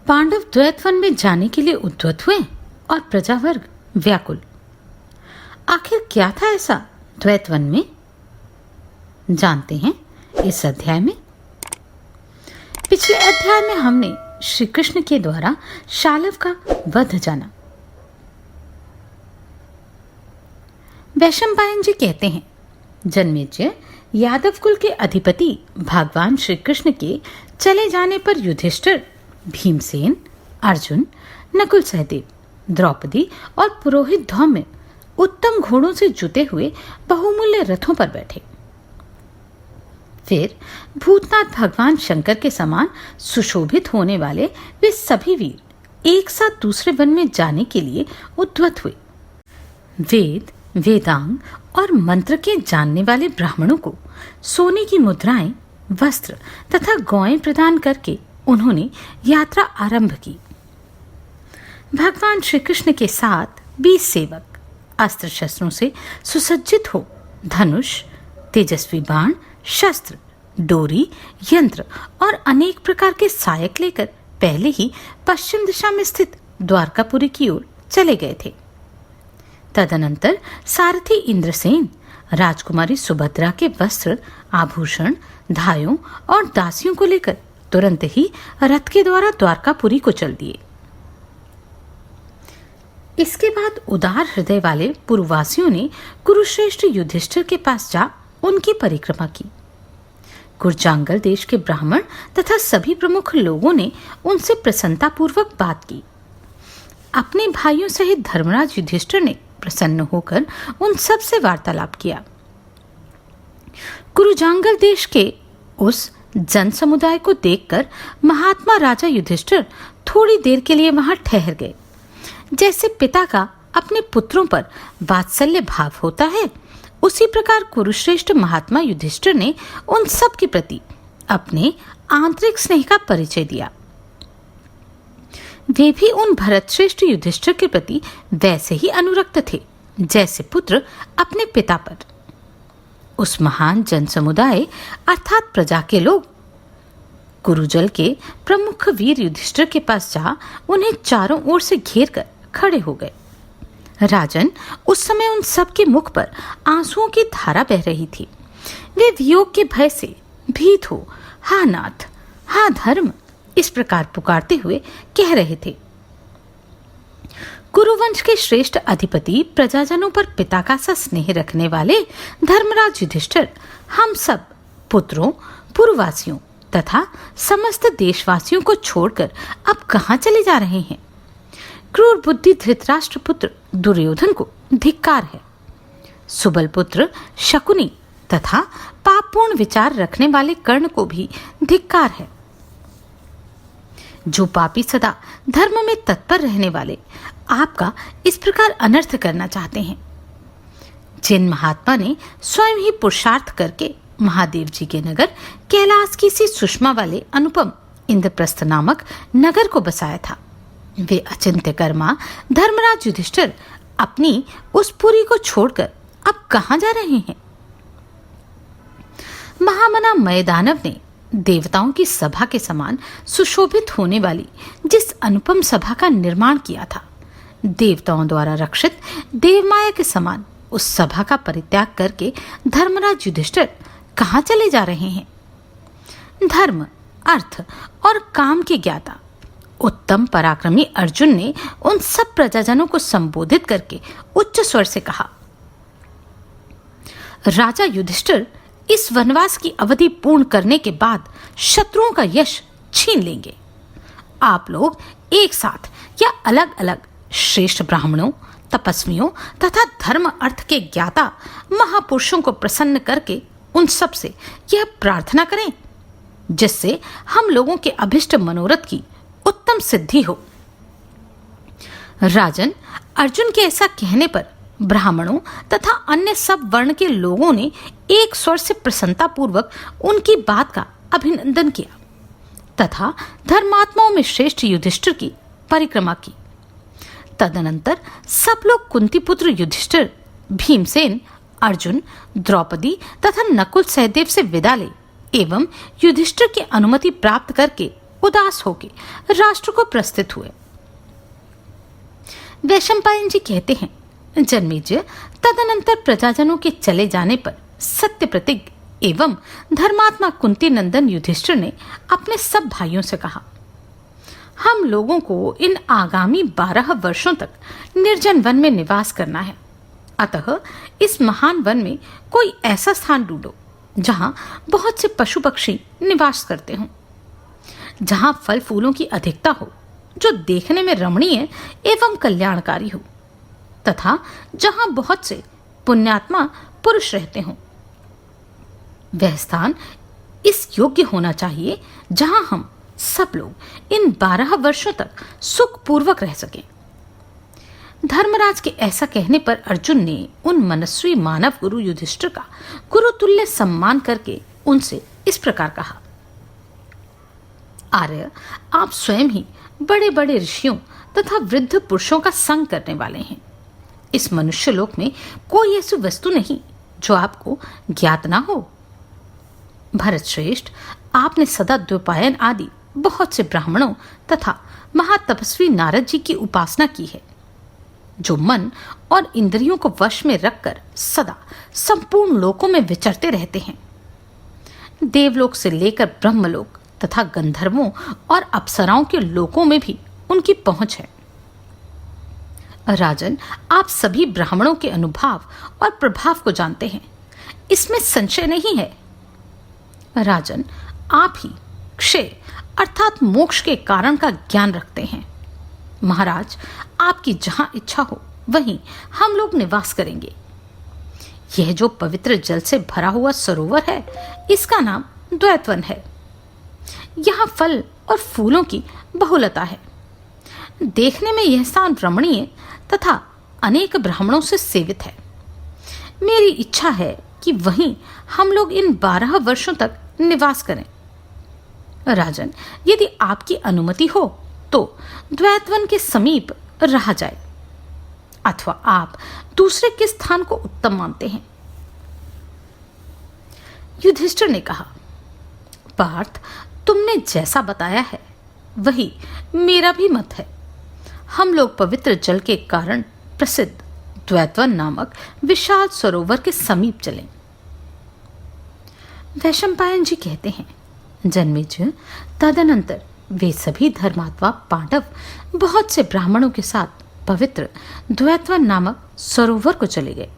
पांडव द्वैतवन में जाने के लिए उद्यत हुए और प्रजावर्ग व्याकुल। आखिर क्या था ऐसा द्वैतवन में, जानते हैं इस अध्याय में। पिछले अध्याय में हमने श्री कृष्ण के द्वारा शालव का वध जाना। वैशंपायन जी कहते हैं, जन्मेजय यादव कुल के अधिपति भगवान श्री कृष्ण के चले जाने पर युधिष्ठिर, भीमसेन, अर्जुन, नकुल सहदेव, द्रौपदी और पुरोहित धौम्य उत्तम घोड़ों से जुते हुए बहुमूल्य रथों पर बैठे। फिर भूतनाथ भगवान शंकर के समान सुशोभित होने वाले वे सभी वीर एक साथ दूसरे वन में जाने के लिए उद्यत हुए। वेद, वेदांग और मंत्र के जानने वाले ब्राह्मणों को सोने की मुद्राएं, वस्त्र तथा गौएं प्रदान करके उन्होंने यात्रा आरंभ की। भगवान श्री कृष्ण के साथ 20 सेवक अस्त्र शस्त्रों से सुसज्जित हो धनुष, तेजस्वी बाण, शस्त्र, डोरी, यंत्र और अनेक प्रकार के सहायक लेकर पहले ही पश्चिम दिशा में स्थित द्वारकापुरी की ओर चले गए थे। तदनंतर सारथी इंद्रसेन राजकुमारी सुभद्रा के वस्त्र, आभूषण, धायों और दासियों को लेकर तुरंत ही रथ के द्वारा द्वारकापुरी को चल दिए। इसके बाद उदार हृदय वाले पुरवासियों ने कुरुश्रेष्ठ युधिष्ठिर के पास जा उनकी परिक्रमा की। कुरजांगल देश के ब्राह्मण तथा सभी प्रमुख लोगों ने उनसे प्रसन्नतापूर्वक बात की। अपने भाइयों सहित धर्मराज युधिष्ठिर ने प्रसन्न होकर उन सब से वार्तालाप किया। कुरुजांगल देश के उस जन समुदाय को देखकर महात्मा राजा युधिष्ठिर थोड़ी देर के लिए वहां ठहर गए। जैसे पिता का अपने पुत्रों पर वात्सल्य भाव होता है, उसी प्रकार कुरुश्रेष्ठ महात्मा युधिष्ठिर ने उन सब के प्रति अपने आंतरिक स्नेह का परिचय दिया। वे भी उन भरतश्रेष्ठ युधिष्ठिर के प्रति वैसे ही अनुरक्त थे जैसे पुत्र अपने पिता पर। उस महान जन समुदाय अर्थात प्रजा के लोग कुरुजल के प्रमुख वीर युधिष्ठिर के पास जा उन्हें चारों ओर से घेर कर खड़े हो गए। राजन, उस समय उन सब के मुख पर आंसुओं की धारा बह रही थी। वे वियोग के भय से भीत हो हा नाथ, हा धर्म इस प्रकार पुकारते हुए कह रहे थे। कुरुवंश के श्रेष्ठ अधिपति, प्रजाजनों पर पिता का सा स्नेह रखने वाले धर्मराज युधिष्ठिर हम सब पुत्रों, पुरवासियों तथा समस्त देशवासियों को छोड़कर अब कहां चले जा रहे हैं? क्रूर बुद्धि धृतराष्ट्र पुत्र दुर्योधन को धिक्कार है। सुबल पुत्र शकुनी तथा पापपूर्ण विचार रखने वाले कर्ण को भी धिक्कार है। जो पापी सदा धर्म में तत्पर रहने वाले आपका इस प्रकार अनर्थ करना चाहते हैं। जिन महात्मा ने स्वयं ही पुरुषार्थ करके महादेव जी के नगर कैलाश की सी सुषमा वाले अनुपम इंद्रप्रस्थ नामक नगर को बसाया था, वे अचिंत्य कर्मा धर्मराज युधिष्ठिर अपनी उस पुरी को छोड़कर अब कहां जा रहे हैं? महामना मयदानव ने देवताओं की सभा के समान सुशोभित होने वाली जिस अनुपम सभा का निर्माण किया था, देवताओं द्वारा रक्षित देवमाया के समान उस सभा का परित्याग करके धर्मराज युधिष्ठिर कहां चले जा रहे हैं? धर्म, अर्थ और काम के ज्ञाता उत्तम पराक्रमी अर्जुन ने उन सब प्रजाजनों को संबोधित करके उच्च स्वर से कहा, राजा युधिष्ठिर इस वनवास की अवधि पूर्ण करने के बाद शत्रुओं का यश छीन लेंगे। आप लोग एक साथ या अलग अलग श्रेष्ठ ब्राह्मणों, तपस्वियों तथा धर्म अर्थ के ज्ञाता महापुरुषों को प्रसन्न करके उन सब से यह प्रार्थना करें जिससे हम लोगों के अभिष्ट मनोरथ की उत्तम सिद्धि हो। राजन, अर्जुन के ऐसा कहने पर ब्राह्मणों तथा अन्य सब वर्ण के लोगों ने एक स्वर से प्रसन्नता पूर्वक उनकी बात का अभिनंदन किया तथा धर्मात्माओं में श्रेष्ठ युधिष्ठिर की परिक्रमा की। तदनंतर सब लोग कुंती पुत्र युधिष्ठिर, भीमसेन, अर्जुन, द्रौपदी तथा नकुल सहदेव से विदा ले एवं युधिष्ठिर की अनुमति प्राप्त करके उदास होकर राष्ट्र को प्रस्तुत हुए। वैशंपायन जी कहते हैं, जन्मेजय, तदनंतर प्रजाजनों के चले जाने पर सत्य प्रतिज्ञ एवं धर्मात्मा कुंती नंदन युधिष्ठिर ने अपने सब भाइयों से कहा, हम लोगों को इन आगामी 12 वर्षों तक निर्जन वन में निवास करना है। अतः इस महान वन में कोई ऐसा स्थान ढूंढो जहां बहुत से पशु पक्षी निवास करते हों, जहां फल फूलों की अधिकता हो, जो देखने में रमणीय एवं कल्याणकारी हो, तथा जहां बहुत से पुण्यात्मा पुरुष रहते हों। वह स्थान इस योग्य होना चाहिए जहां हम सब लोग इन 12 वर्षों तक सुखपूर्वक रह सकें। धर्मराज के ऐसा कहने पर अर्जुन ने उन मनस्वी मानव गुरु युधिष्ठिर का गुरुतुल्य सम्मान करके उनसे इस प्रकार कहा, आर्य, आप स्वयं ही बड़े बड़े ऋषियों तथा वृद्ध पुरुषों का संग करने वाले हैं। इस मनुष्य लोक में कोई ऐसी वस्तु नहीं जो आपको ज्ञात ना हो। भरत श्रेष्ठ, आपने सदा द्वैपायन आदि बहुत से ब्राह्मणों तथा महातपस्वी नारद जी की उपासना की है, जो मन और इंद्रियों को वश में रखकर सदा संपूर्ण लोकों में विचरते रहते हैं। देवलोक से लेकर ब्रह्मलोक तथा गंधर्वों और अप्सराओं के लोकों में भी उनकी पहुंच है। राजन, आप सभी ब्राह्मणों के अनुभाव और प्रभाव को जानते हैं, इसमें संशय नहीं है। राजन, आप ही क्षय अर्थात मोक्ष के कारण का ज्ञान रखते हैं। महाराज, आपकी जहां इच्छा हो वहीं हम लोग निवास करेंगे। यह जो पवित्र जल से भरा हुआ सरोवर है, इसका नाम द्वैतवन है। यहाँ फल और फूलों की बहुलता है। देखने में यह स्थान रमणीय तथा अनेक ब्राह्मणों से सेवित है। मेरी इच्छा है कि वहीं हम लोग इन 12 वर्षों तक निवास करें। राजन, यदि आपकी अनुमति हो तो द्वैतवन के समीप रहा जाए, अथवा आप दूसरे किस स्थान को उत्तम मानते हैं? युधिष्ठिर ने कहा, पार्थ, तुमने जैसा बताया है वही मेरा भी मत है। हम लोग पवित्र जल के कारण प्रसिद्ध द्वैतवन नामक विशाल सरोवर के समीप चलें। वैशंपायन जी कहते हैं, जन्मेजय, तदनंतर वे सभी धर्मात्मा पांडव बहुत से ब्राह्मणों के साथ पवित्र द्वैतवन नामक सरोवर को चले गए।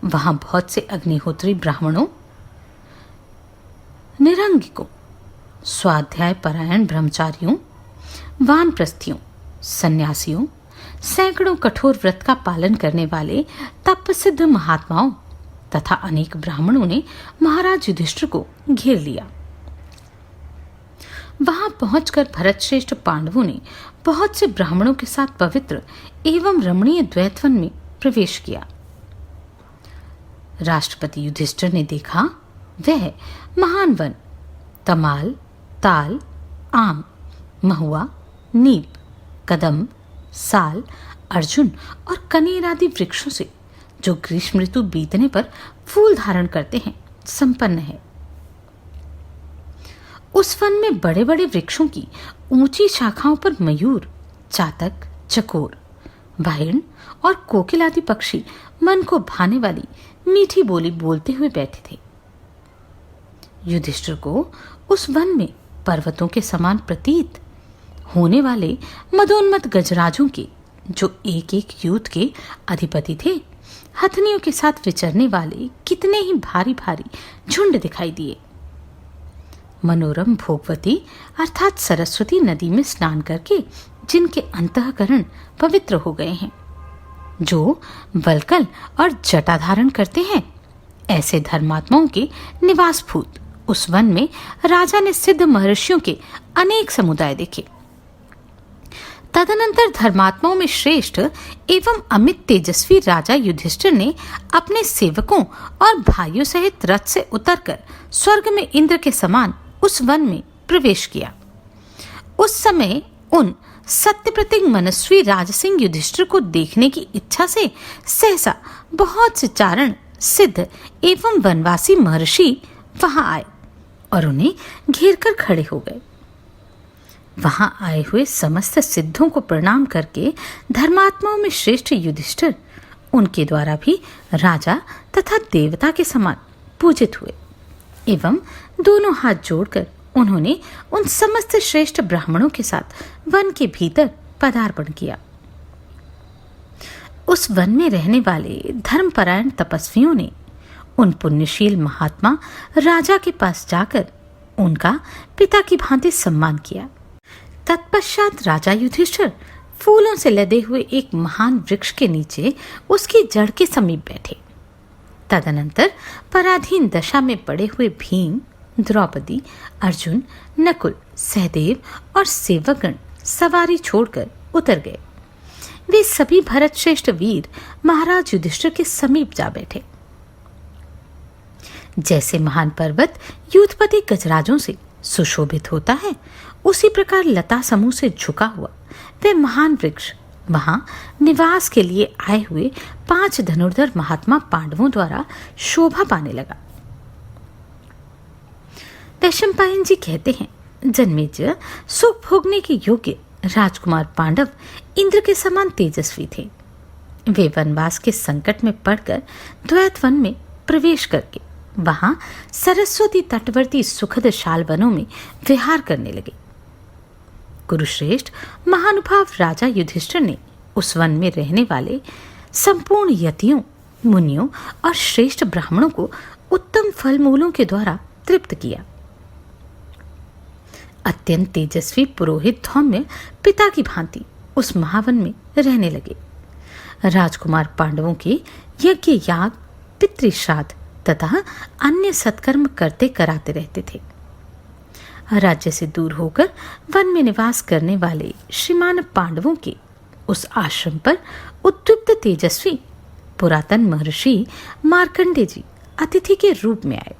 वहां बहुत से अग्निहोत्री ब्राह्मणों, निरंगिकों, स्वाध्याय परायण ब्रह्मचारियों, वानप्रस्थियों, सन्यासियों, सैकड़ों कठोर व्रत का पालन करने वाले तपसिद्ध महात्माओं तथा अनेक ब्राह्मणों ने महाराज युधिष्ठिर को घेर लिया। वहां पहुंचकर भरत श्रेष्ठ पांडवों ने बहुत से ब्राह्मणों के साथ पवित्र एवं रमणीय द्वैतवन में प्रवेश किया। राष्ट्रपति युधिष्ठिर ने देखा, वह महान वन तमाल, ताल, आम, महुआ, नीप, कदम, साल, अर्जुन और कनेर आदि वृक्षों से, जो ग्रीष्म ऋतु बीतने पर फूल धारण करते हैं, संपन्न है। उस वन में बड़े बड़े वृक्षों की ऊंची शाखाओं पर मयूर, चातक, चकोर, बाहिर्ण और कोकिल आदि पक्षी मन को भाने वाली मीठी बोली बोलते हुए बैठे थे। युधिष्ठिर को उस वन में पर्वतों के समान प्रतीत होने वाले मदोन्मत्त गजराजों के, जो एक एक यूथ के अधिपति थे, हथनियों के साथ विचरने वाले कितने ही भारी भारी झुंड दिखाई दिए। मनोरम भोगवती अर्थात सरस्वती नदी में स्नान करके जिनके अंतःकरण पवित्र हो गए हैं, जो वल्कल और जटा धारण करते हैं, ऐसे धर्मात्माओं के निवास भूत उस वन में राजा ने सिद्ध महर्षियों के अनेक समुदाय देखे। तदनंतर धर्मात्माओं में श्रेष्ठ एवं अमित तेजस्वी राजा युधिष्ठिर ने अपने सेवकों और भाइयों सहित रथ से उतरकर स्वर्ग में इंद्र के समान उस वन में प्रवेश किया। उस समय उन सत्यप्रतिज्ञ मनस्वी राजसिंह युधिष्ठिर को देखने की इच्छा से सहसा बहुत से चारण, सिद्ध एवं वनवासी महर्षि वहां आए और उन्हें घेर कर खड़े हो गए। वहां आए हुए समस्त सिद्धों को प्रणाम करके धर्मात्माओं में श्रेष्ठ युधिष्ठिर उनके द्वारा भी राजा तथा देवता के समान पूजित हुए एवं दोनों हाथ जोड़कर उन्होंने उन समस्त श्रेष्ठ ब्राह्मणों के साथ वन के भीतर पदार्पण किया। उस वन में रहने वाले धर्मपरायण तपस्वियों ने उन पुण्यशील महात्मा राजा के पास जाकर उनका पिता की भांति सम्मान किया। तत्पश्चात राजा युधिष्ठिर फूलों से लदे हुए एक महान वृक्ष के नीचे उसकी जड़ के समीप बैठे। तदनंतर पराधीन दशा में पड़े हुए भीम, द्रौपदी, अर्जुन, नकुल, सहदेव और सेवकगण सवारी छोड़कर उतर गए। वे सभी भरत श्रेष्ठ वीर महाराज युधिष्ठिर के समीप जा बैठे। जैसे महान पर्वत युद्धपति गजराजों से सुशोभित होता है, उसी प्रकार लता समूह से झुका हुआ वह महान वृक्ष वहां निवास के लिए आए हुए 5 धनुर्धर महात्मा पांडवों द्वारा शोभा पाने लगा। वैशंपायन जी कहते हैं, जन्मेजय सुख भोगने के योग्य राजकुमार पांडव इंद्र के समान तेजस्वी थे। वे वनवास के संकट में पड़कर द्वैत वन में प्रवेश करके वहां सरस्वती तटवर्ती सुखद शालवनों में विहार करने लगे। कुरुश्रेष्ठ महानुभाव राजा युधिष्ठिर ने उस वन में रहने वाले संपूर्ण यतियों, मुनियों और श्रेष्ठ ब्राह्मणों को उत्तम फल मूलों के द्वारा तृप्त किया। अत्यंत तेजस्वी पुरोहित धौम्य पिता की भांति उस महावन में रहने लगे। राजकुमार पांडवों के यज्ञ, याग, पितृश्राद्ध तथा अन्य सत्कर्म करते कराते रहते थे। राज्य से दूर होकर वन में निवास करने वाले श्रीमान पांडवों के उस आश्रम पर उद्युक्त तेजस्वी पुरातन महर्षि मार्कंडे जी अतिथि के रूप में आए।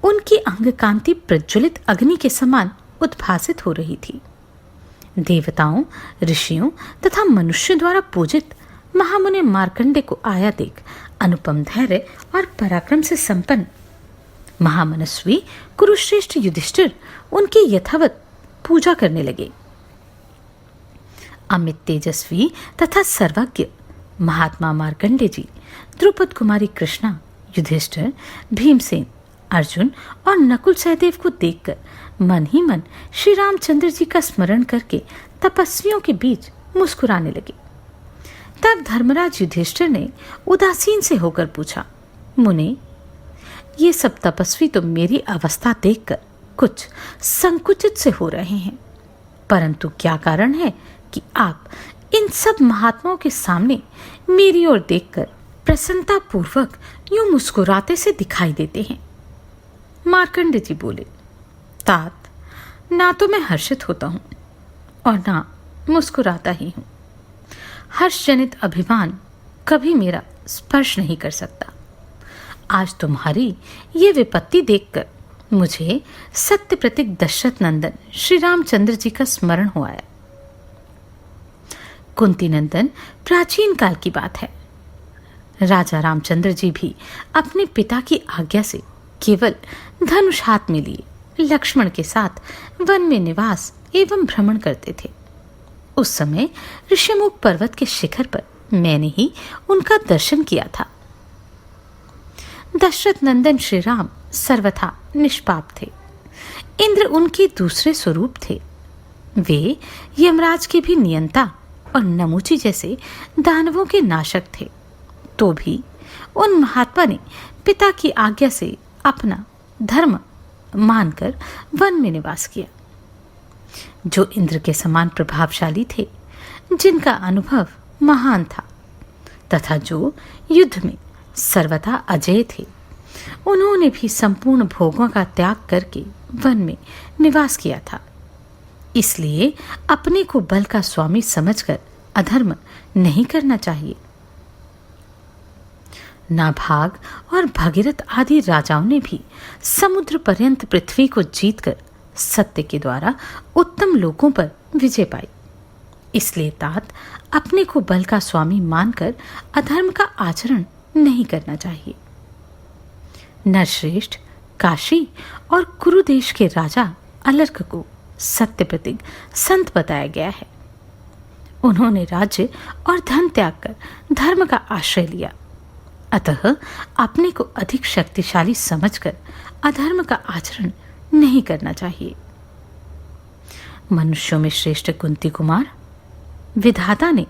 उनकी अंग कांति प्रज्वलित अग्नि के समान उद्भासित हो रही थी। देवताओं, ऋषियों तथा मनुष्य द्वारा पूजित महामुनि मार्कंडे को आया देख अनुपम धैर्य और पराक्रम से संपन्न महामनस्वी कुरुश्रेष्ठ युधिष्ठिर उनकी यथावत पूजा करने लगे। अमित तेजस्वी तथा सर्वज्ञ महात्मा मार्कंडे जी द्रुपद कुमारी कृष्णा, युधिष्ठिर, भीमसेन, अर्जुन और नकुल सहदेव को देखकर मन ही मन श्री रामचंद्र जी का स्मरण करके तपस्वियों के बीच मुस्कुराने लगे। तब धर्मराज युधिष्ठिर ने उदासीन से होकर पूछा, मुने, ये सब तपस्वी तो मेरी अवस्था देखकर कुछ संकुचित से हो रहे हैं, परंतु क्या कारण है कि आप इन सब महात्माओं के सामने मेरी ओर देखकर प्रसन्नता पूर्वक यूं मुस्कुराते से दिखाई देते हैं? मार्कंडे जी बोले, तात, ना तो मैं हर्षित होता हूं और ना मुस्कुराता ही हूं। हर्ष जनित अभिमान कभी मेरा स्पर्श नहीं कर सकता। आज तुम्हारी ये विपत्ति देखकर मुझे सत्य प्रतीक दशरथ नंदन श्री रामचंद्र जी का स्मरण हो आया। कुंती नंदन प्राचीन काल की बात है। राजा रामचंद्र जी भी अपने पिता की आज्ञा से केवल धनुष हाथ में लिए लक्ष्मण के साथ वन में निवास एवं भ्रमण करते थे। उस समय ऋषिमुख पर्वत के शिखर पर मैंने ही उनका दर्शन किया था। दशरथ नंदन श्री राम सर्वथा निष्पाप थे। इंद्र उनके दूसरे स्वरूप थे। वे यमराज के भी नियंता और नमूची जैसे दानवों के नाशक थे। तो भी उन महात्मा ने पिता की आज्ञा से अपना धर्म मानकर वन में निवास किया। जो इंद्र के समान प्रभावशाली थे, जिनका अनुभव महान था तथा जो युद्ध में सर्वथा अजय थे, उन्होंने भी संपूर्ण भोगों का त्याग करके वन में निवास किया था। इसलिए अपने को बल का स्वामी समझकर अधर्म नहीं करना चाहिए। नाभाग और भगीरथ आदि राजाओं ने भी समुद्र पर्यंत पृथ्वी को जीतकर सत्य के द्वारा उत्तम लोकों पर विजय पाई। इसलिए तात, अपने को बल का स्वामी मानकर अधर्म का आचरण नहीं करना चाहिए। नरश्रेष्ठ काशी और कुरुदेश के राजा अलर्क को सत्य प्रतीक संत बताया गया है। उन्होंने राज्य और धन त्याग कर धर्म का आश्रय लिया। अतः अपने को अधिक शक्तिशाली समझकर अधर्म का आचरण नहीं करना चाहिए। मनुष्यों में श्रेष्ठ कुंती कुमार, विधाता ने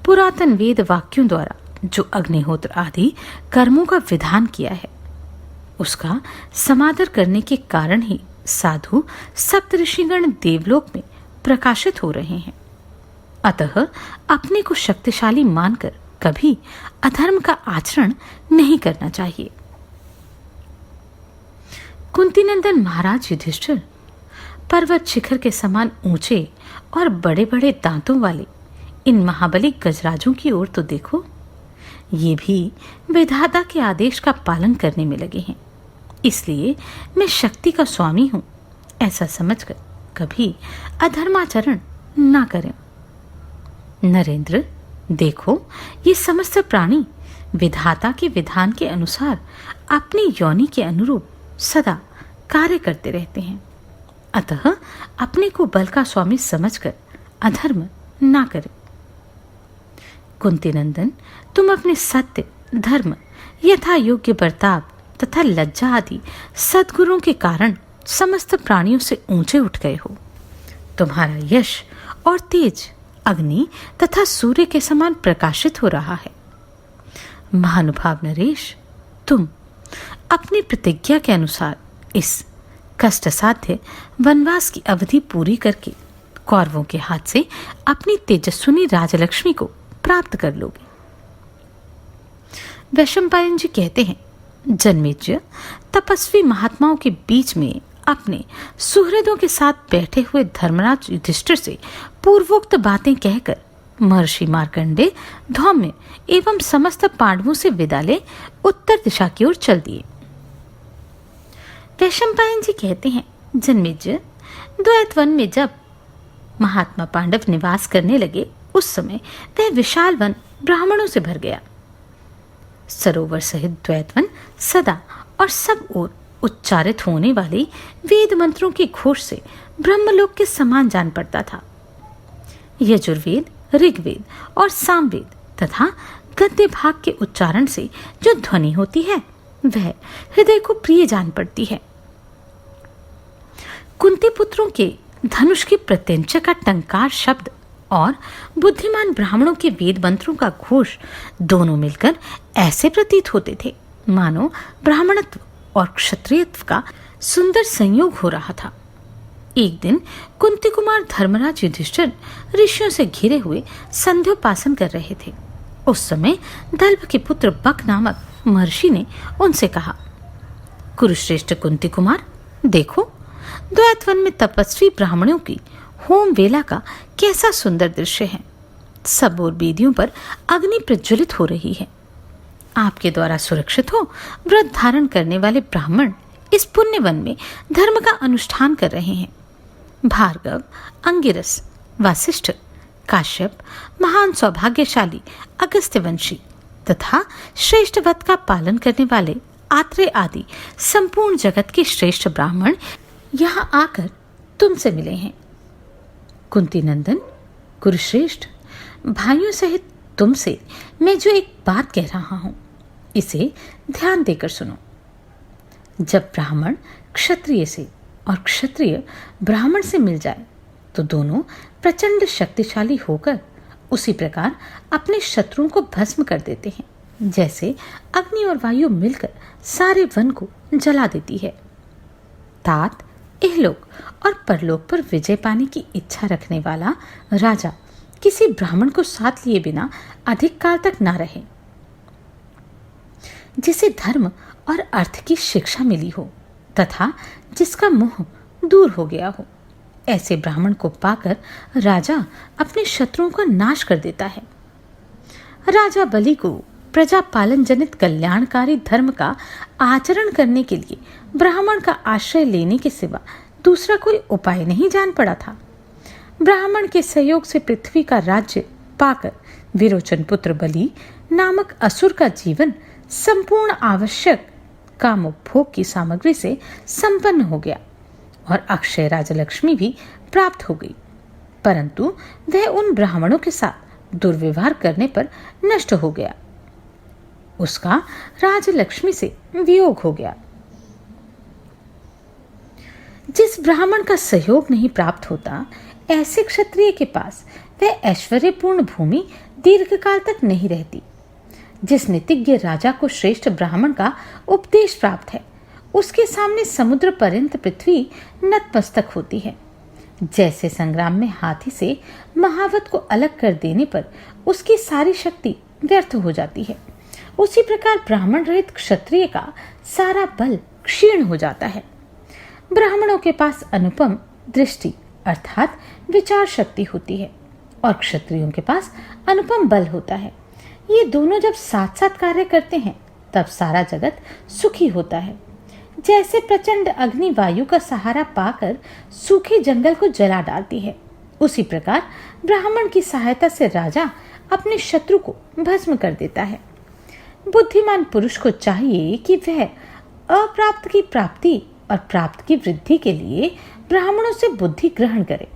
पुरातन वेद वाक्यों द्वारा जो अग्निहोत्र आदि कर्मों का विधान किया है, उसका समादर करने के कारण ही साधु सप्तऋषिगण देवलोक में प्रकाशित हो रहे हैं। अतः अपने को शक्तिशाली मानकर कभी अधर्म का आचरण नहीं करना चाहिए। कुंतीनंदन महाराज युधिष्ठिर पर्वत शिखर के समान ऊंचे और बड़े बड़े दांतों वाले इन महाबली गजराजों की ओर तो देखो। ये भी विधाता के आदेश का पालन करने में लगे हैं, इसलिए मैं शक्ति का स्वामी हूं ऐसा समझकर कभी अधर्माचरण ना करें। नरेंद्र, देखो, ये समस्त प्राणी विधाता के विधान के अनुसार अपनी योनि के अनुरूप सदा कार्य करते रहते हैं। अतः अपने को बल का स्वामी समझकर अधर्म ना करें। कुंतीनंदन, तुम अपने सत्य, धर्म, यथा योग्य बर्ताव तथा लज्जा आदि सद्गुणों के कारण समस्त प्राणियों से ऊंचे उठ गए हो। तुम्हारा यश और तेज अग्नि तथा सूर्य के समान प्रकाशित हो रहा है। महानुभाव नरेश, तुम अपनी प्रतिज्ञा के अनुसार इस कष्ट साध्य वनवास की अवधि पूरी करके कौरवों के हाथ से अपनी तेजस्विनी राजलक्ष्मी को प्राप्त कर लोगे। वैशंपायन जी कहते हैं, जन्मेजय तपस्वी महात्माओं के बीच में अपने सुहृदों के साथ बैठे हुए धर्मराज युधिष्ठिर से पूर्वोक्त बातें कहकर महर्षि मार्कंडे धौम्य एवं समस्त पांडवों से विदा ले उत्तर दिशा की ओर चल दिए। वैशंपायन जी कहते हैं, जन्मेजय द्वैत वन में जब महात्मा पांडव निवास करने लगे, उस समय वह विशाल वन ब्राह्मणों से भर गया। सरोवर सहित द्वैत वन सदा और सब ओर उच्चारित होने वाले वेद मंत्रों के घोष से ब्रह्मलोक के समान जान पड़ता था। यजुर्वेद, ऋग्वेद और सामवेद तथा गद्य भाग के उच्चारण से जो ध्वनि होती है, वह हृदय को प्रिय जान पड़ती है। कुंती पुत्रों के धनुष की प्रत्यंचा का टंकार शब्द और बुद्धिमान ब्राह्मणों के वेद मंत्रों का घोष दोनों मिलकर ऐसे प्रतीत होते थे मानो ब्राह्मणत्व और क्षत्रियत्व का सुंदर संयोग हो रहा था। एक दिन कुंती कुमार धर्मराज युधिष्ठिर ऋषियों से घिरे हुए संध्योपासन कर रहे थे। उस समय दल्भ के पुत्र बक नामक महर्षि ने उनसे कहा, कुरुश्रेष्ठ कुंती कुमार, देखो, द्वैतवन में तपस्वी ब्राह्मणों की होम वेला का कैसा सुंदर दृश्य है। सब ओर वेदियों पर अग्नि प्रज्वलित हो रही है। आपके द्वारा सुरक्षित हो व्रत धारण करने वाले ब्राह्मण इस पुण्य वन में धर्म का अनुष्ठान कर रहे हैं। भार्गव, अंगिरस, वासिष्ठ, काश्यप, महान सौभाग्यशाली अगस्त्यवंशी तथा श्रेष्ठ व्रत का पालन करने वाले आत्रेय आदि संपूर्ण जगत के श्रेष्ठ ब्राह्मण यहाँ आकर तुमसे मिले हैं। कुंती नंदन, कुरुश्रेष्ठ, भाइयों सहित तुमसे मैं जो एक बात कह रहा हूं, इसे ध्यान देकर सुनो। जब ब्राह्मण क्षत्रिय से और क्षत्रिय ब्राह्मण से मिल जाए तो दोनों प्रचंड शक्तिशाली होकर उसी प्रकार अपने शत्रुओं को भस्म कर देते हैं, जैसे अग्नि और वायु मिलकर सारे वन को जला देती है। तात, इहलोक और परलोक पर विजय पाने की इच्छा रखने वाला राजा किसी ब्राह्मण को साथ लिए बिना अधिक काल तक ना रहे। जिसे धर्म और अर्थ की शिक्षा मिली हो तथा जिसका मोह दूर हो गया हो, ऐसे ब्राह्मण को पाकर राजा अपने शत्रुओं का नाश कर देता है। राजा बलि को प्रजा पालन जनित कल्याणकारी धर्म का आचरण करने के लिए ब्राह्मण का आश्रय लेने के सिवा दूसरा कोई उपाय नहीं जान पड़ा था। ब्राह्मण के सहयोग से पृथ्वी का राज्य पाकर विरोचन पुत्र बलि नामक असुर का जीवन संपूर्ण आवश्यक कामोपभोग की सामग्री से संपन्न हो गया। और अक्षय राजलक्ष्मी भी प्राप्त हो गई, परंतु वह उन ब्राह्मणों के साथ दुर्व्यवहार करने पर नष्ट हो गया। उसका राजलक्ष्मी से वियोग हो गया। जिस ब्राह्मण का सहयोग नहीं प्राप्त होता, ऐसे क्षत्रिय के पास वह ऐश्वर्यपूर्ण भूमि दीर्घकाल तक नहीं रहती। जिस नीतिज्ञ राजा को श्रेष्ठ ब्राह्मण का उपदेश प्राप्त है, उसके सामने समुद्र पर्यंत पृथ्वी नतमस्तक होती है। जैसे संग्राम में हाथी से महावत को अलग कर देने पर उसकी सारी शक्ति व्यर्थ हो जाती है, उसी प्रकार ब्राह्मण रहित क्षत्रिय का सारा बल क्षीण हो जाता है। ब्राह्मणों के पास अनुपम दृष्टि अर्थात विचार शक्ति होती है और क्षत्रियों के पास अनुपम बल होता है। ये दोनों जब साथ साथ कार्य करते हैं तब सारा जगत सुखी होता है। जैसे प्रचंड अग्नि वायु का सहारा पाकर सूखे जंगल को जला डालती है, उसी प्रकार ब्राह्मण की सहायता से राजा अपने शत्रु को भस्म कर देता है। बुद्धिमान पुरुष को चाहिए कि वह अप्राप्त की प्राप्ति और प्राप्त की वृद्धि के लिए ब्राह्मणों से बुद्धि ग्रहण करे।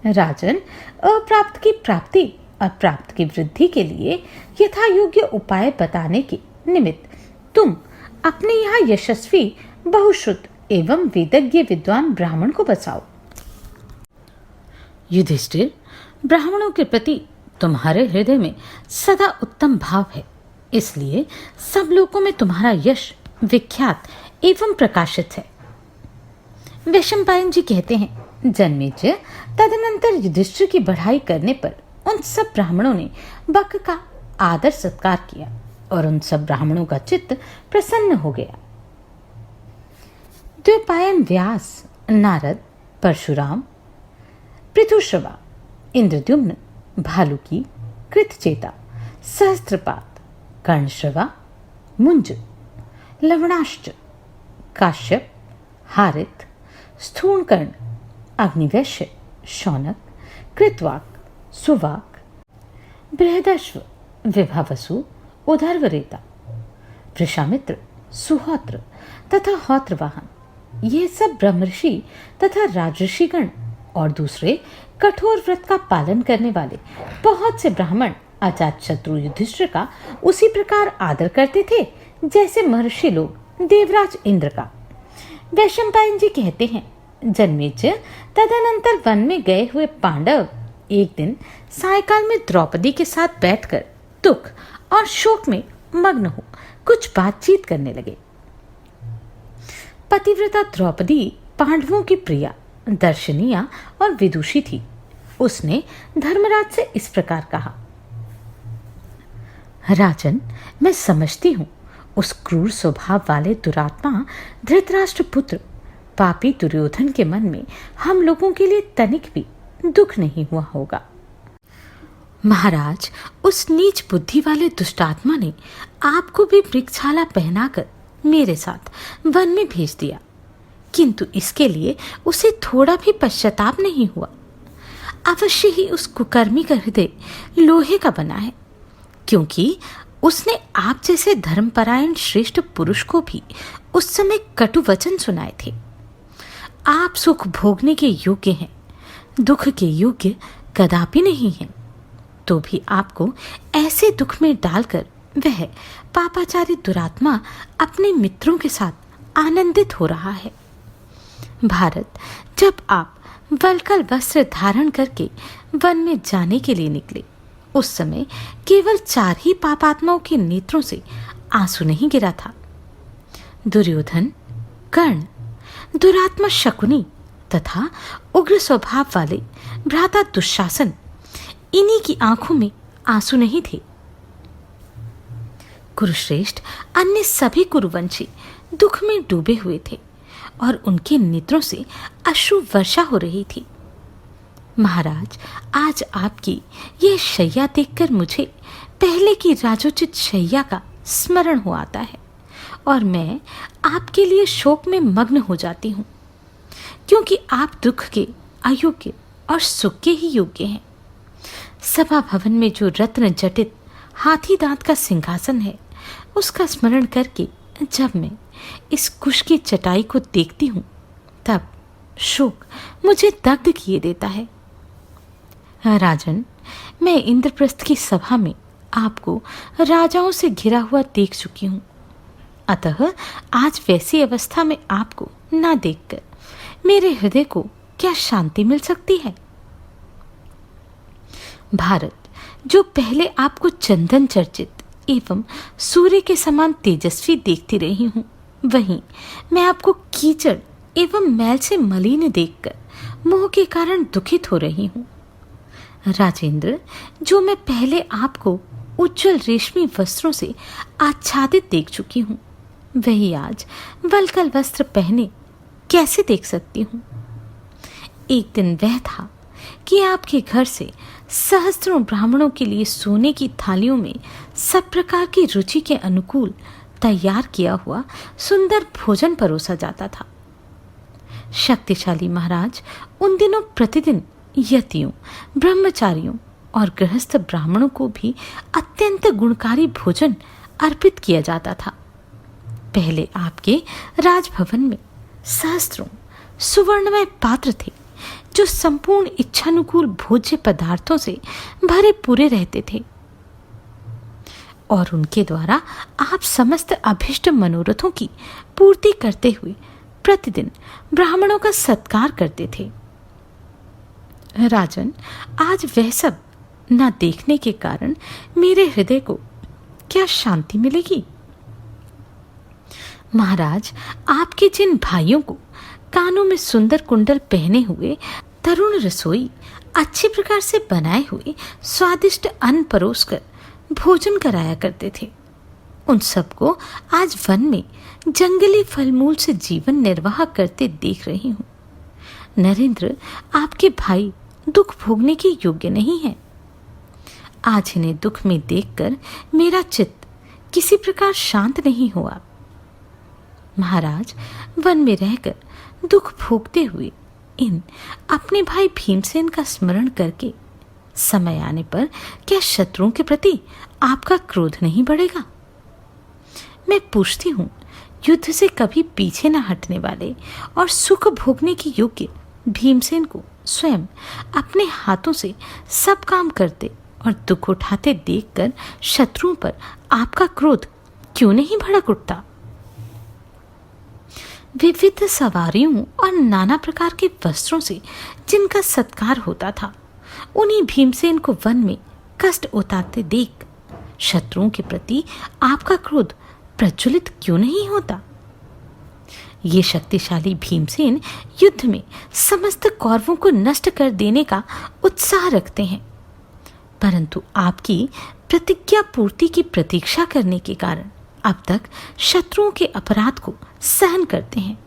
राजन, अप्राप्त की प्राप्ति और प्राप्त की वृद्धि के लिए यथा योग्य उपाय बताने के निमित्त तुम अपने यहाँ यशस्वी बहुश्रुत एवं वेदज्ञ विद्वान ब्राह्मण को बचाओ। युधिष्ठिर, ब्राह्मणों के प्रति तुम्हारे हृदय में सदा उत्तम भाव है, इसलिए सब लोगों में तुम्हारा यश विख्यात एवं प्रकाशित है। वैशंपायन जी कहते हैं, जन्मेजय तदनंतर युधिष्ठिर की बढ़ाई करने पर उन सब ब्राह्मणों ने बक का आदर सत्कार किया और उन सब ब्राह्मणों का चित्त प्रसन्न हो गया। द्वैपायन व्यास, नारद, परशुराम, पृथुश्रवा, इंद्रद्युम्न, भालुकी, कृतचेता, सहस्त्रपात, कर्णश्रवा, मुंज, लवणाश्च, काश्यप, हारित, स्थूणकर्ण, अग्निवैश्य, शौनक, कृतवाक, सुवाक, बृहदश्व, विभावसु, उधर्वरेता, वृषामित्र, सुहोत्र तथा होत्रवाहन, ये सब ब्रह्मर्षि तथा राजर्षिगण और दूसरे कठोर व्रत का पालन करने वाले बहुत से ब्राह्मण अजात शत्रु युधिष्ठिर का उसी प्रकार आदर करते थे जैसे महर्षि लोग देवराज इंद्र का। वैशंपायन जी कहते हैं, जन्मेजय तदनंतर वन में गए हुए पांडव एक दिन सायकाल में द्रौपदी के साथ बैठकर दुख और शोक में मग्न हो कुछ बातचीत करने लगे। पतिव्रता द्रौपदी पांडवों की प्रिया, दर्शनीय और विदुषी थी। उसने धर्मराज से इस प्रकार कहा, राजन, मैं समझती हूँ उस क्रूर स्वभाव वाले दुरात्मा धृतराष्ट्र पुत्र पापी दुर्योधन के मन में हम लोगों के लिए तनिक भी दुख नहीं हुआ होगा। महाराज, उस नीच बुद्धि वाले दुष्टात्मा ने आपको भी मृगछाला पहनाकर मेरे साथ वन में भेज दिया, किंतु इसके लिए उसे थोड़ा भी पश्चाताप नहीं हुआ। अवश्य ही उस कुकर्मी का हृदय लोहे का बना है, क्योंकि उसने आप जैसे धर्मपरायण श्रेष्ठ पुरुष को भी उस समय कटु वचन सुनाए थे। आप सुख भोगने के योग्य हैं, दुख के योग्य कदापि नहीं हैं, तो भी आपको ऐसे दुख में डालकर वह पापाचारी दुरात्मा अपने मित्रों के साथ आनंदित हो रहा है। भारत, जब आप वल्कल वस्त्र धारण करके वन में जाने के लिए निकले, उस समय केवल 4 ही पापात्माओं के नेत्रों से आंसू नहीं गिरा था। दुर्योधन, कर्ण, दुरात्मा शकुनी तथा उग्र स्वभाव वाले भ्राता दुशासन, इन्हीं की आंखों में आंसू नहीं थे। कुरुश्रेष्ठ अन्य सभी कुरुवंशी दुख में डूबे हुए थे और उनके नेत्रों से अश्रु वर्षा हो रही थी। महाराज, आज आपकी यह शैया देखकर मुझे पहले की राजोचित शैया का स्मरण हो आता है और मैं आपके लिए शोक में मग्न हो जाती हूँ, क्योंकि आप दुख के अयोग्य और सुख के ही योग्य हैं। सभा भवन में जो रत्न जटित हाथी दांत का सिंहासन है, उसका स्मरण करके जब मैं इस कुश की चटाई को देखती हूँ, तब शोक मुझे दग्ध किए देता है। राजन, मैं इंद्रप्रस्थ की सभा में आपको राजाओं से घिरा हुआ देख चुकी हूं, अतः आज वैसी अवस्था में आपको ना देखकर मेरे हृदय को क्या शांति मिल सकती है। भारत, जो पहले आपको चंदन चर्चित एवं सूर्य के समान तेजस्वी देखती रही हूं, वहीं मैं आपको कीचड़ एवं मैल से मलिन देखकर मोह के कारण दुखित हो रही हूं। राजेंद्र, जो मैं पहले आपको उज्जवल रेशमी वस्त्रों से आच्छादित देख चुकी हूं, वही आज वलकल वस्त्र पहने कैसे देख सकती हूं। एक दिन वह था कि आपके घर से सहस्त्रों ब्राह्मणों के लिए सोने की थालियों में सब प्रकार की रुचि के अनुकूल तैयार किया हुआ सुंदर भोजन परोसा जाता था। शक्तिशाली महाराज उन दिनों प्रतिदिन यतियों, ब्रह्मचारियों और गृहस्थ ब्राह्मणों को भी अत्यंत गुणकारी भोजन अर्पित किया जाता था। पहले आपके राजभवन में सहस्त्रों सुवर्णमय पात्र थे, जो संपूर्ण इच्छानुकूल भोज्य पदार्थों से भरे पूरे रहते थे और उनके द्वारा आप समस्त अभिष्ट मनोरथों की पूर्ति करते हुए प्रतिदिन ब्राह्मणों का सत्कार करते थे। राजन, आज वह सब न देखने के कारण मेरे हृदय को क्या शांति मिलेगी। महाराज, आपके जिन भाइयों को कानों में सुंदर कुंडल पहने हुए तरुण रसोई अच्छी प्रकार से बनाए हुए स्वादिष्ट अन्न परोसकर भोजन कराया करते थे, उन सबको आज वन में जंगली फलमूल से जीवन निर्वाह करते देख रही हूँ। नरेंद्र, आपके भाई दुख भोगने के योग्य नहीं है। आज इन्हें दुख में देखकर मेरा चित्त किसी प्रकार शांत नहीं हुआ। महाराज, वन में रहकर दुख भोगते हुए इन अपने भाई भीमसेन का स्मरण करके समय आने पर क्या शत्रुओं के प्रति आपका क्रोध नहीं बढ़ेगा? मैं पूछती हूँ, युद्ध से कभी पीछे न हटने वाले और सुख भोगने के योग्य भीमसेन को स्वयं अपने हाथों से सब काम करते और दुख उठाते देखकर शत्रुओं पर आपका क्रोध क्यों नहीं भड़क उठता? विविध सवारियों और नाना प्रकार के वस्त्रों से जिनका सत्कार होता था, उन्हीं भीमसेन को वन में कष्ट उतारते देख शत्रुओं के प्रति आपका क्रोध प्रज्वलित क्यों नहीं होता? ये शक्तिशाली भीमसेन युद्ध में समस्त कौरवों को नष्ट कर देने का उत्साह रखते हैं, परंतु आपकी प्रतिज्ञा पूर्ति की प्रतीक्षा करने के कारण अब तक शत्रुओं के अपराध को सहन करते हैं।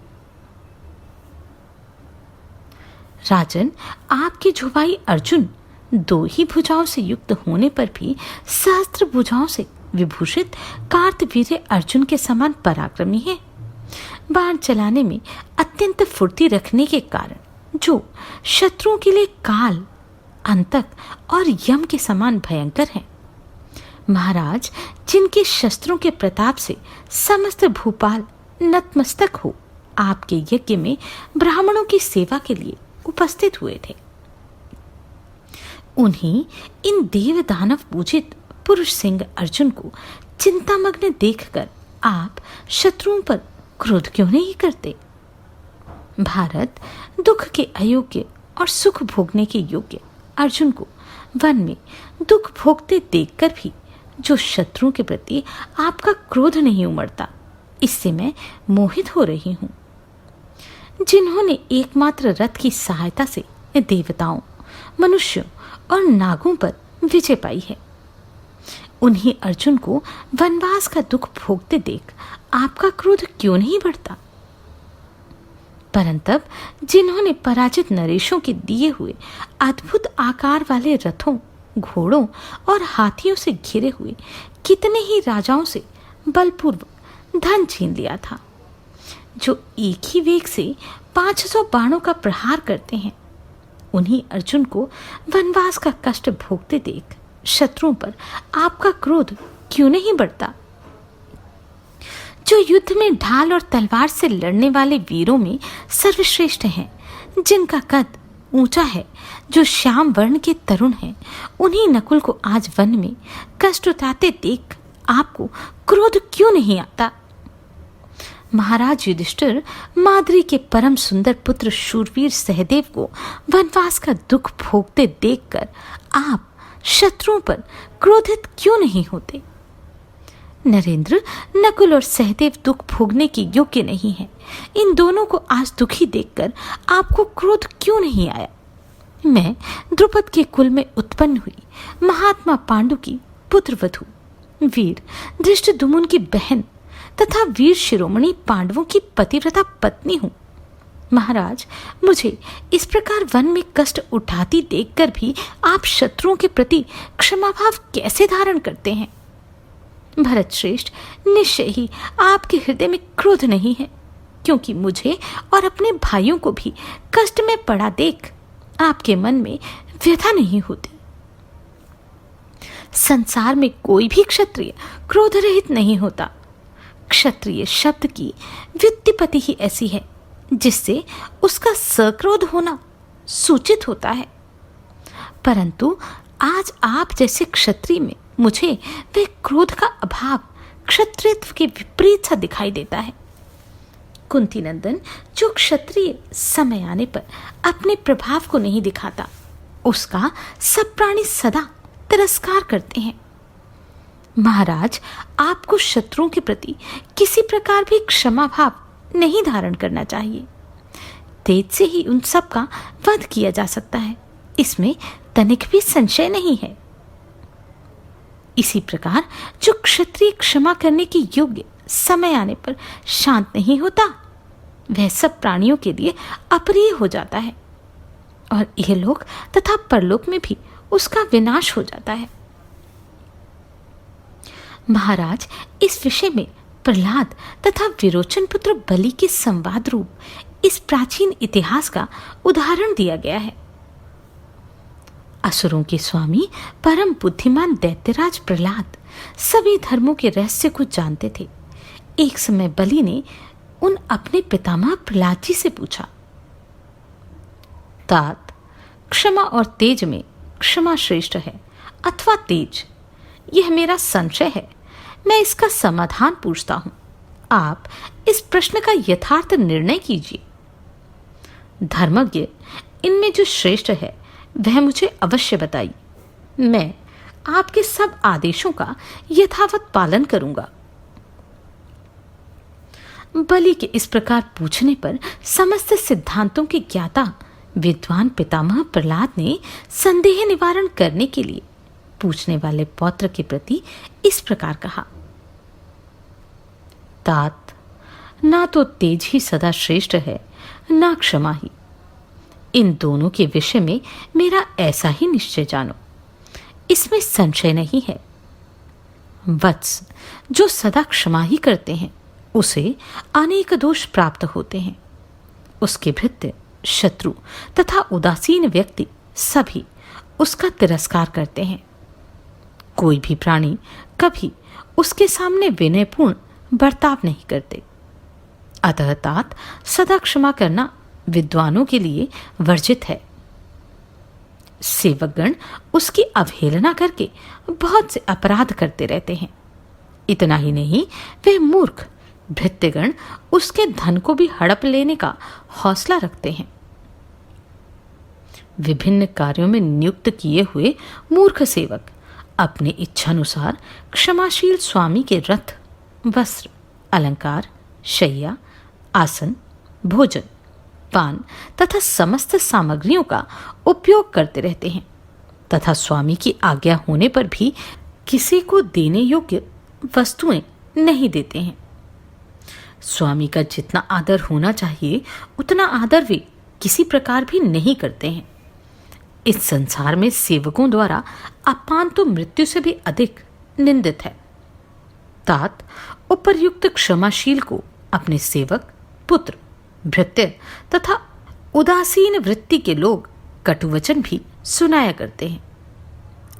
राजन, आपके जो भाई अर्जुन दो ही भुजाओं से युक्त होने पर भी सहस्त्र भुजाओं से विभूषित कार्तवीर्य अर्जुन के समान पराक्रमी है। बाण चलाने में अत्यंत फुर्ती रखने के कारण जो शत्रुओं के लिए काल, अंतक और यम के समान भयंकर हैं। महाराज, जिनके शस्त्रों के प्रताप से समस्त भूपाल नतमस्तक हो आपके यज्ञ में ब्राह्मणों की सेवा के लिए उपस्थित हुए थे, उन्हीं इन देव दानव पूजित पुरुष सिंह अर्जुन को चिंतामग्न देखकर आप शत्रुओं पर क्रोध क्यों नहीं करते? भारत, दुख के अयोग्य और सुख भोगने के योग्य अर्जुन को वन में दुख भोगते देखकर भी जो शत्रुओं के प्रति आपका क्रोध नहीं उमड़ता, इससे मैं मोहित हो रही हूं। जिन्होंने एकमात्र रथ की सहायता से देवताओं, मनुष्यों और नागों पर विजय पाई है, उन्हीं अर्जुन को वनवास का दुख भोगते देख आपका क्रोध क्यों नहीं बढ़ता? परंतु जिन्होंने पराजित नरेशों के दिए हुए अद्भुत आकार वाले रथों, घोड़ों और हाथियों से घिरे हुए कितने ही राजाओं से बलपूर्वक धन छीन लिया था, जो एक ही वेग से 500 बाणों का प्रहार करते हैं, उन्हीं अर्जुन को वनवास का कष्ट भोगते देख शत्रुओं पर आपका क्रोध क्यों नहीं बढ़ता? जो युद्ध में ढाल और तलवार से लड़ने वाले वीरों में सर्वश्रेष्ठ हैं, जिनका कद ऊंचा है, जो श्याम वर्ण के तरुण हैं, उन्हीं नकुल को आज वन में कष्ट उठाते देख आपको क्रोध क्यों नहीं आता? महाराज युधिष्ठिर माद्री के परम सुंदर पुत्र शूरवीर सहदेव को वनवास का दुख भोगते देखकर आप शत्रुओं पर क्रोधित क्यों नहीं होते? नरेंद्र, नकुल और सहदेव दुख भोगने के योग्य नहीं है। इन दोनों को आज दुखी देखकर आपको क्रोध क्यों नहीं आया? मैं द्रुपद के कुल में उत्पन्न हुई महात्मा पांडु की पुत्रवधू, वीर धृष्टद्युम्न की बहन तथा वीर शिरोमणि पांडवों की पतिव्रता पत्नी हूं। महाराज, मुझे इस प्रकार वन में कष्ट उठाती देखकर भी आप शत्रुओं के प्रति क्षमाभाव कैसे धारण करते हैं? भरत श्रेष्ठ, निश्चय ही आपके हृदय में क्रोध नहीं है, क्योंकि मुझे और अपने भाइयों को भी कष्ट में पड़ा देख आपके मन में व्यथा नहीं होती। संसार में कोई भी क्षत्रिय क्रोध रहित नहीं होता। क्षत्रिय शब्द की व्युत्पत्ति ही ऐसी है जिससे उसका सक्रोध होना सूचित होता है। परंतु आज आप जैसे क्षत्रिय में मुझे वह क्रोध का अभाव क्षत्रियत्व के विपरीत सा दिखाई देता है। कुंती नंदन, जो क्षत्रिय समय आने पर अपने प्रभाव को नहीं दिखाता, उसका सब प्राणी सदा तिरस्कार करते हैं। महाराज, आपको शत्रुओं के प्रति किसी प्रकार भी क्षमा भाव नहीं धारण करना चाहिए। तेज से ही उन सब का वध किया जा सकता है, इसमें तनिक भी संशय नहीं है। इसी प्रकार जो क्षत्रिय क्षमा करने के योग्य समय आने पर शांत नहीं होता, वह सब प्राणियों के लिए अप्रिय हो जाता है और यह लोक तथा परलोक में भी उसका विनाश हो जाता है। महाराज, इस विषय में प्रहलाद तथा विरोचन पुत्र बलि के संवाद रूप इस प्राचीन इतिहास का उदाहरण दिया गया है। असुरों के स्वामी परम बुद्धिमान दैत्यराज प्रहलाद सभी धर्मों के रहस्य को जानते थे। एक समय बलि ने उन अपने पितामह प्रहलाद जी से पूछा, तात, क्षमा और तेज में क्षमा श्रेष्ठ है अथवा तेज? यह मेरा संशय है, मैं इसका समाधान पूछता हूं। आप इस प्रश्न का यथार्थ निर्णय कीजिए। धर्मज्ञ, इनमें जो श्रेष्ठ है वह मुझे अवश्य बताइए। मैं आपके सब आदेशों का यथावत पालन करूंगा। बलि के इस प्रकार पूछने पर समस्त सिद्धांतों के ज्ञाता विद्वान पितामह प्रहलाद ने संदेह निवारण करने के लिए पूछने वाले पौत्र के प्रति इस प्रकार कहा, तात, ना तो तेज ही सदा श्रेष्ठ है, ना क्षमा ही। इन दोनों के विषय में मेरा ऐसा ही निश्चय जानो, इसमें संशय नहीं है। वत्स, जो सदा क्षमा ही करते हैं उसे अनेक दोष प्राप्त होते हैं। उसके भृत्य, शत्रु तथा उदासीन व्यक्ति सभी उसका तिरस्कार करते हैं। कोई भी प्राणी कभी उसके सामने विनयपूर्ण बर्ताव नहीं करते। अतः तात, सदा क्षमा करना विद्वानों के लिए वर्जित है। सेवकगण उसकी अवहेलना करके बहुत से अपराध करते रहते हैं। इतना ही नहीं, वे मूर्ख भृत्यगण उसके धन को भी हड़प लेने का हौसला रखते हैं। विभिन्न कार्यों में नियुक्त किए हुए मूर्ख सेवक अपने इच्छानुसार क्षमाशील स्वामी के रथ, वस्त्र, अलंकार, शैया, आसन, भोजन, पान तथा समस्त सामग्रियों का उपयोग करते रहते हैं तथा स्वामी की आज्ञा होने पर भी किसी को देने योग्य वस्तुएं नहीं देते हैं। स्वामी का जितना आदर होना चाहिए उतना आदर वे किसी प्रकार भी नहीं करते हैं। इस संसार में सेवकों द्वारा अपमान तो मृत्यु से भी अधिक निंदित है। तात, उपर्युक्त क्षमाशील को अपने सेवक, पुत्र, भृत्य तथा उदासीन वृत्ति के लोग कटुवचन भी सुनाया करते हैं।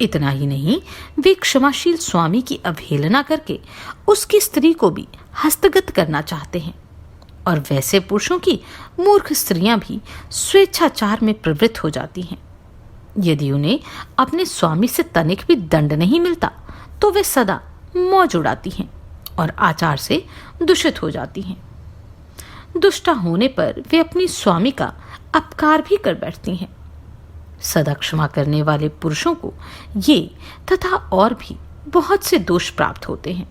इतना ही नहीं, वे क्षमाशील स्वामी की अवहेलना करके उसकी स्त्री को भी हस्तगत करना चाहते हैं और वैसे पुरुषों की मूर्ख स्त्रियां भी स्वेच्छाचार में प्रवृत्त हो जाती हैं। यदि उन्हें अपने स्वामी से तनिक भी दंड नहीं मिलता तो वे सदा मौज उड़ाती हैं और आचार से दूषित हो जाती हैं। दुष्टा होने पर वे अपनी स्वामी का अपकार भी कर बैठती हैं। सदा क्षमा करने वाले पुरुषों को ये तथा और भी बहुत से दोष प्राप्त होते हैं।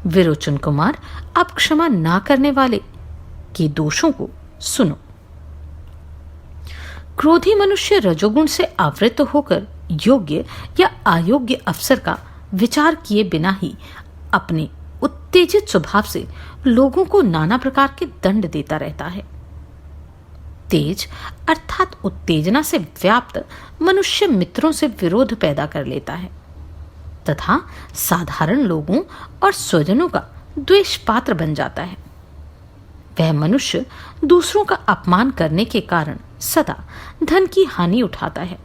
विरोचन कुमार अब क्षमा ना करने वाले के दोषों को सुनो। क्रोधी मनुष्य रजोगुण से आवृत होकर योग्य या अयोग्य अवसर का विचार किए बिना ही अपने उत्तेजित स्वभाव से लोगों को नाना प्रकार के दंड देता रहता है। तेज अर्थात उत्तेजना से व्याप्त मनुष्य मित्रों से विरोध पैदा कर लेता है तथा साधारण लोगों और स्वजनों का द्वेष पात्र बन जाता है। वह मनुष्य दूसरों का अपमान करने के कारण सदा धन की हानि उठाता है,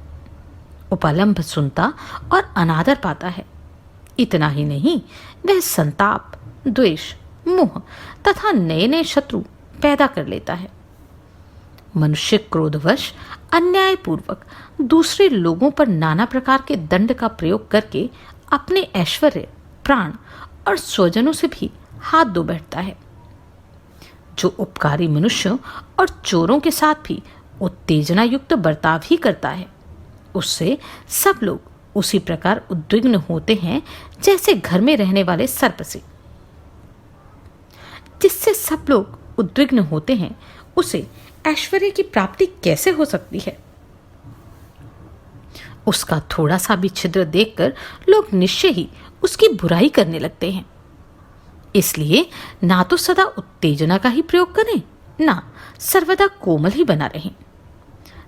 उपलम्भ सुनता और अनादर पाता है। इतना ही नहीं, वह संताप, द्वेष, मोह तथा नए नए शत्रु पैदा कर लेता है। मनुष्य क्रोधवश अन्यायपूर्वक दूसरे लोगों पर नाना प्रकार के दंड का प्रयोग करके अपने ऐश्वर्य, प्राण और स्वजनों से भी हाथ धो बैठता है। जो उपकारी मनुष्यों और चोरों के साथ भी उत्तेजना युक्त बर्ताव ही करता है, उससे सब लोग उसी प्रकार उद्विग्न होते हैं जैसे घर में रहने वाले सर्प से। जिससे सब लोग उद्विग्न होते हैं, उसे ऐश्वर्य की प्राप्ति कैसे हो सकती है? उसका थोड़ा सा भी छिद्र देखकर लोग निश्चय ही उसकी बुराई करने लगते हैं। इसलिए ना तो सदा उत्तेजना का ही प्रयोग करें, ना सर्वदा कोमल ही बना रहें।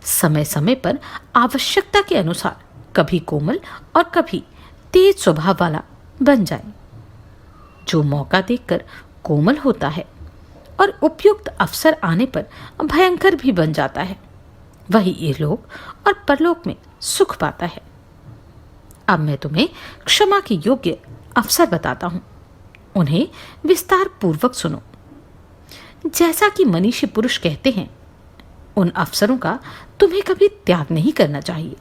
समय समय पर आवश्यकता के अनुसार कभी कोमल और कभी तेज स्वभाव वाला बन जाए। जो मौका देखकर कोमल होता है और उपयुक्त अवसर आने पर भयंकर भी बन जाता है, वही इहलोक और परलोक में सुख पाता है। अब मैं तुम्हें क्षमा के योग्य अवसर बताता हूं, उन्हें विस्तार पूर्वक सुनो। जैसा कि मनीषी पुरुष कहते हैं, उन अवसरों का तुम्हें कभी त्याग नहीं करना चाहिए।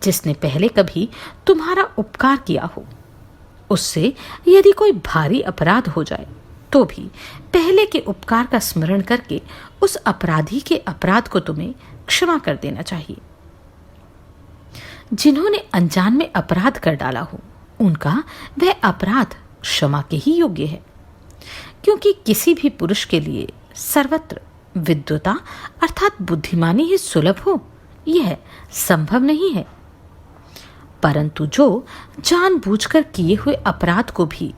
जिसने पहले कभी तुम्हारा उपकार किया हो, उससे यदि कोई भारी अपराध हो जाए तो भी पहले के उपकार का स्मरण करके उस अपराधी के अपराध को तुम्हें क्षमा कर देना चाहिए। जिन्होंने अनजान में अपराध कर डाला हो, उनका वह अपराध क्षमा के ही योग्य है, क्योंकि किसी भी पुरुष के लिए सर्वत्र विद्वता अर्थात बुद्धिमानी ही सुलभ हो, यह संभव नहीं है। परंतु जो जानबूझकर किए हुए अपराध को भी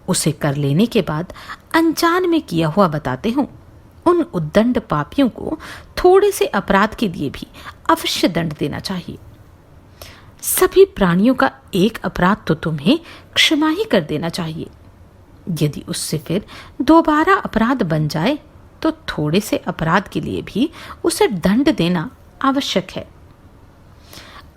उसे कर लेने के बाद अनजान में किया हुआ बताते हो, उन उद्दंड पापियों को थोड़े से अपराध के लिए भी अवश्य दंड देना चाहिए। सभी प्राणियों का एक अपराध तो तुम्हें क्षमा ही कर देना चाहिए। यदि उससे फिर दोबारा अपराध बन जाए तो थोड़े से अपराध के लिए भी उसे दंड देना आवश्यक है।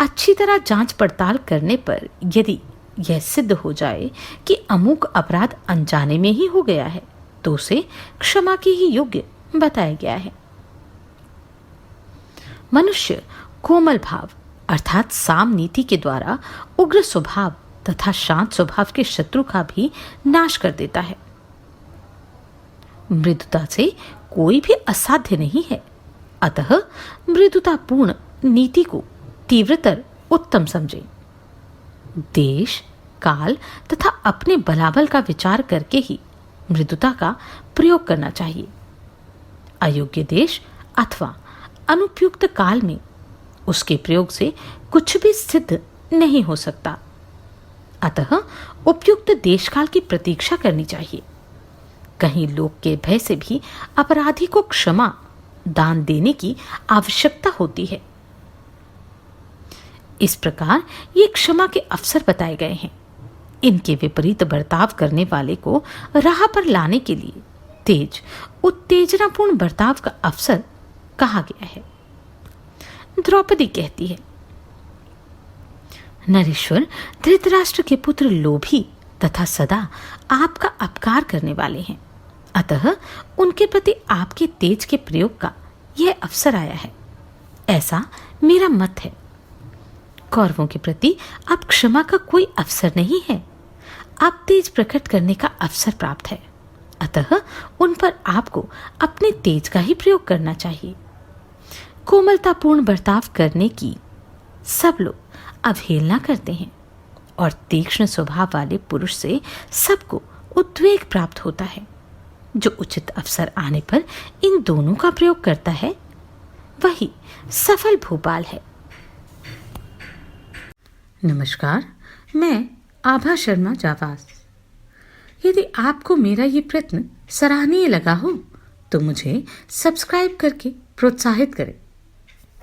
अच्छी तरह जांच पड़ताल करने पर यदि यह सिद्ध हो जाए कि अमुक अपराध अनजाने में ही हो गया है, तो उसे क्षमा के ही योग्य बताया गया है। मनुष्य कोमल भाव अर्थात साम नीति के द्वारा उग्र स्वभाव तथा शांत स्वभाव के शत्रु का भी नाश कर देता है। मृदुता से कोई भी असाध्य नहीं है, अतः मृदुतापूर्ण नीति को तीव्रतर उत्तम समझे। देश, काल तथा अपने बलाबल का विचार करके ही मृदुता का प्रयोग करना चाहिए। अयोग्य देश अथवा अनुपयुक्त काल में उसके प्रयोग से कुछ भी सिद्ध नहीं हो सकता। अतः उपयुक्त देशकाल की प्रतीक्षा करनी चाहिए। कहीं लोक के भय से भी अपराधी को क्षमा दान देने की आवश्यकता होती है। इस प्रकार ये क्षमा के अवसर बताए गए हैं। इनके विपरीत बर्ताव करने वाले को राह पर लाने के लिए तेज उत्तेजनापूर्ण बर्ताव का अवसर कहा गया है। द्रौपदी कहती है, नरेश्वर, धृतराष्ट्र के पुत्र लोभी तथा सदा आपका अपकार करने वाले हैं। अतः उनके प्रति आपके तेज के प्रयोग का यह अवसर आया है, ऐसा मेरा मत है। कौरवों के प्रति अब क्षमा का कोई अवसर नहीं है, अब तेज प्रकट करने का अवसर प्राप्त है। अतः उन पर आपको अपने तेज का ही प्रयोग करना चाहिए। कोमलतापूर्ण बर्ताव करने की सब लोग अवहेलना करते हैं और तीक्ष्ण स्वभाव वाले पुरुष से सबको उद्वेग प्राप्त होता है। जो उचित अवसर आने पर इन दोनों का प्रयोग करता है वही सफल भोपाल है। नमस्कार, मैं आभा शर्मा जावास। यदि आपको मेरा ये प्रयत्न सराहनीय लगा हो तो मुझे सब्सक्राइब करके प्रोत्साहित करें।